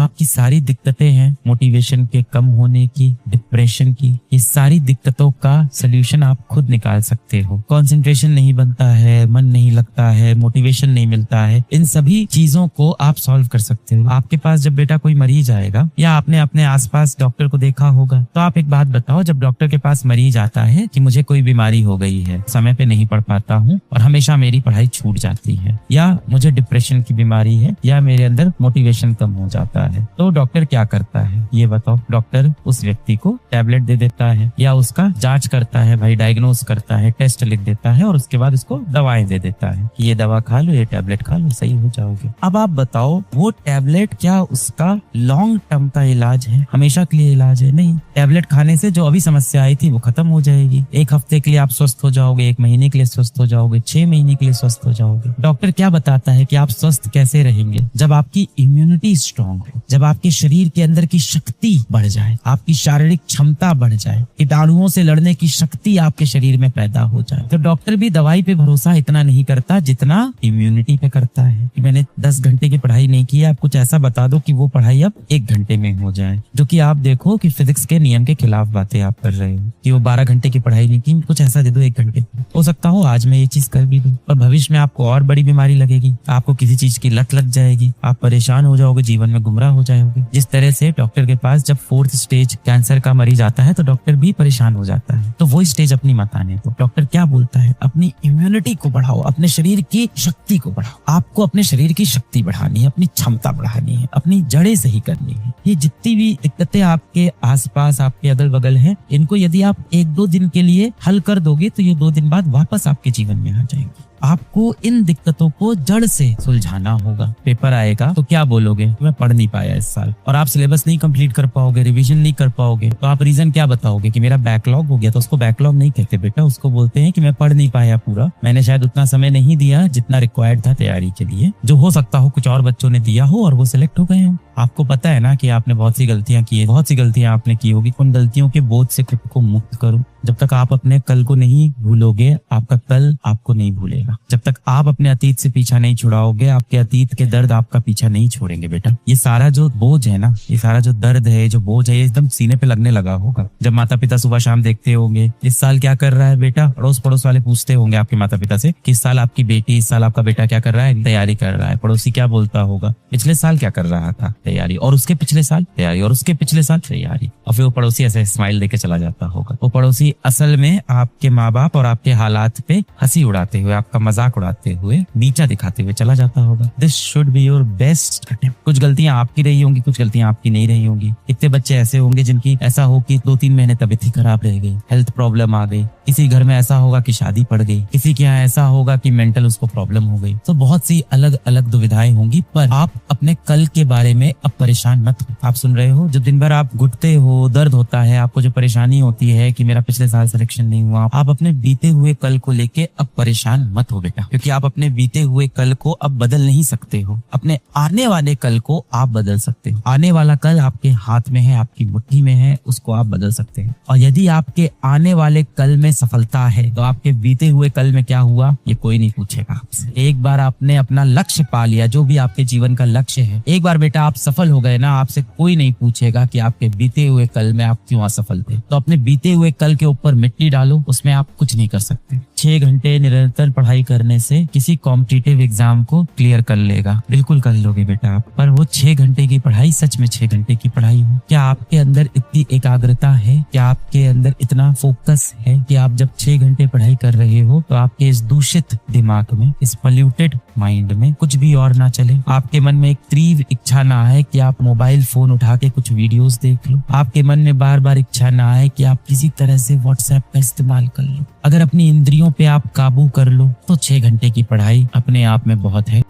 आपकी सारी दिक्कतें हैं, मोटिवेशन के कम होने की, डिप्रेशन की, ये सारी दिक्कतों का सोल्यूशन आप खुद निकाल सकते हो। कंसंट्रेशन नहीं बनता है, मन नहीं लगता है, मोटिवेशन नहीं मिलता है, इन सभी चीजों को आप सॉल्व कर सकते हो। आपके पास जब बेटा कोई मरीज आएगा या आपने अपने आसपास डॉक्टर को देखा होगा, तो आप एक बात बताओ, जब डॉक्टर के पास मरीज आता है कि मुझे कोई बीमारी हो गई है, समय पे नहीं पढ़ पाता हूँ और हमेशा मेरी पढ़ाई छूट जाती है, या मुझे डिप्रेशन की बीमारी है, या मेरे अंदर मोटिवेशन कम हो जाता है, तो डॉक्टर क्या करता है ये बताओ? डॉक्टर उस व्यक्ति को टैबलेट दे देता है या उसका जांच करता है, भाई डायग्नोस करता है, टेस्ट लिख देता है और उसके बाद उसको दवाएं दे देता है कि ये दवा खा लो, ये टैबलेट खा लो, सही हो जाओगे। अब आप बताओ, वो टैबलेट क्या उसका लॉन्ग टर्म का इलाज है, हमेशा के लिए इलाज है? नहीं। टैबलेट खाने से जो अभी समस्या आई थी वो खत्म हो जाएगी, एक हफ्ते के लिए आप स्वस्थ हो जाओगे, एक महीने के लिए स्वस्थ हो जाओगे, 6 महीने के लिए स्वस्थ हो जाओगे। डॉक्टर क्या बताता है कि आप स्वस्थ कैसे रहेंगे? जब आपकी इम्यूनिटी स्ट्रांग हो, जब आपके शरीर के अंदर की शक्ति बढ़ जाए, आपकी शारीरिक क्षमता बढ़ जाए, कीटाणुओं से लड़ने की शक्ति आपके शरीर में पैदा हो जाए। तो डॉक्टर भी दवाई पे भरोसा इतना नहीं करता जितना इम्यूनिटी पे करता है कि मैंने 10 घंटे की पढ़ाई नहीं की है, आप कुछ ऐसा बता दो कि वो पढ़ाई अब 1 घंटे में हो जाए, जो कि आप देखो कि फिजिक्स के नियम के खिलाफ बातें आप कर रहे हो कि वो 12 घंटे की पढ़ाई नहीं की, कुछ ऐसा दे दो 1 घंटे। हो सकता हो आज मैं ये चीज कर भी दूं, और भविष्य में आपको और बड़ी बीमारी लगेगी, आपको किसी चीज की लत लग जाएगी, आप परेशान हो जाओगे, जीवन में गुमराह हो जाओगे। जिस तरह से डॉक्टर के पास जब 4th स्टेज कैंसर का मरीज आता है तो डॉक्टर भी परेशान हो जाता है। तो वो स्टेज अपनी मत आने दो। डॉक्टर क्या बोलता है? अपनी इम्यूनिटी को बढ़ाओ, अपने शरीर की शक्ति को बढ़ाओ। आपको अपने शरीर की शक्ति बढ़ानी है, अपनी क्षमता बढ़ानी है, अपनी जड़ें सही करनी है। ये जितनी भी दिक्कतें आपके आसपास, आपके अगल बगल हैं, इनको यदि आप 1-2 दिन के लिए हल कर दोगे तो ये 2 दिन बाद वापस आपके जीवन में आ जाएंगी। आपको इन दिक्कतों को जड़ से सुलझाना होगा। पेपर आएगा तो क्या बोलोगे? मैं पढ़ नहीं पाया इस साल, और आप सिलेबस नहीं कंप्लीट कर पाओगे, रिवीजन नहीं कर पाओगे, तो आप रीजन क्या बताओगे कि मेरा बैकलॉग हो गया? तो उसको बैकलॉग नहीं कहते बेटा, उसको बोलते हैं कि मैं पढ़ नहीं पाया पूरा, मैंने शायद उतना समय नहीं दिया जितना रिक्वायर्ड था तैयारी के लिए, जो हो सकता हो कुछ और बच्चों ने दिया हो और वो सिलेक्ट हो गए हो। आपको पता है ना कि आपने बहुत सी गलतियां की है, बहुत सी गलतियां आपने की होगी। उन गलतियों के बोझ से खुद को मुक्त करो। जब तक आप अपने कल को नहीं भूलोगे, आपका कल आपको नहीं भूलेगा। जब तक आप अपने अतीत से पीछा नहीं छुड़ाओगे, आपके अतीत के दर्द आपका पीछा नहीं छोड़ेंगे बेटा। ये सारा जो बोझ है ना, ये सारा जो दर्द है, जो बोझ है, ये एकदम सीने पे लगने लगा होगा जब माता पिता सुबह शाम देखते होंगे इस साल क्या कर रहा है बेटा। अड़ोस पड़ोस वाले पूछते होंगे आपके माता पिता से कि इस साल आपकी बेटी, इस साल आपका बेटा क्या कर रहा है? तैयारी कर रहा है। पड़ोसी क्या बोलता होगा? पिछले साल क्या कर रहा था? तैयारी। और उसके पिछले साल तैयारी, और उसके पिछले साल तैयारी। और फिर वो पड़ोसी ऐसे स्माइल देके चला जाता होगा। वो पड़ोसी असल में आपके माँ बाप और आपके हालात पे हंसी उड़ाते हुए, आपका मजाक उड़ाते हुए, नीचा दिखाते हुए चला जाता होगा। This should be your best attempt. कुछ गलतियां आपकी रही होंगी, कुछ गलतियां आपकी नहीं रही होंगी। कितने बच्चे ऐसे होंगे जिनकी ऐसा हो कि 2-3 महीने तबीयत ही खराब रह गई, हेल्थ प्रॉब्लम आ गई। किसी घर में ऐसा होगा कि शादी पड़ गई, किसी के यहाँ ऐसा होगा कि मेंटल उसको प्रॉब्लम हो गई। तो बहुत सी अलग अलग दुविधाएं होंगी, पर आप अपने कल के बारे में अब परेशान मत हो। आप सुन रहे हो, जो दिन भर आप घुटते हो, दर्द होता है, आपको जो परेशानी होती है कि मेरा पिछले साल सिलेक्शन नहीं हुआ, आप अपने बीते हुए कल को लेके अब परेशान मत हो बेटा, क्योंकि आप अपने बीते हुए कल को अब बदल नहीं सकते हो। अपने आने वाले कल को आप बदल सकते हो। आने वाला कल आपके हाथ में है, आपकी मुट्ठी में है, उसको आप बदल सकते हैं। और यदि आपके आने वाले कल में सफलता है तो आपके बीते हुए कल में क्या हुआ ये कोई नहीं पूछेगा आपसे। एक बार आपने अपना लक्ष्य पा लिया, जो भी आपके जीवन का लक्ष्य है, एक बार बेटा आप सफल हो गए ना, आपसे कोई नहीं पूछेगा कि आपके बीते हुए कल में आप क्यों असफल थे। तो अपने बीते हुए कल के ऊपर मिट्टी डालो, उसमें आप कुछ नहीं कर सकते। 6 घंटे निरंतर पढ़ाई करने से किसी कॉम्पिटिटिव एग्जाम को क्लियर कर लेगा, बिल्कुल कर लोगे बेटा आप। पर वो 6 घंटे की पढ़ाई सच में 6 घंटे की पढ़ाई हो? क्या आपके अंदर इतनी एकाग्रता है? क्या आपके अंदर इतना फोकस है कि आप जब 6 घंटे पढ़ाई कर रहे हो तो आपके इस दूषित दिमाग में, इस पॉल्यूटेड माइंड में कुछ भी और ना चले? आपके मन में एक तीव्र इच्छा ना आए कि आप मोबाइल फोन उठा के कुछ वीडियोस देख लो? आपके मन में बार बार इच्छा ना आए कि आप किसी तरह से व्हाट्सएप का इस्तेमाल कर लो? अगर अपनी इंद्रियों पे आप काबू कर लो तो 6 घंटे की पढ़ाई अपने आप में बहुत है।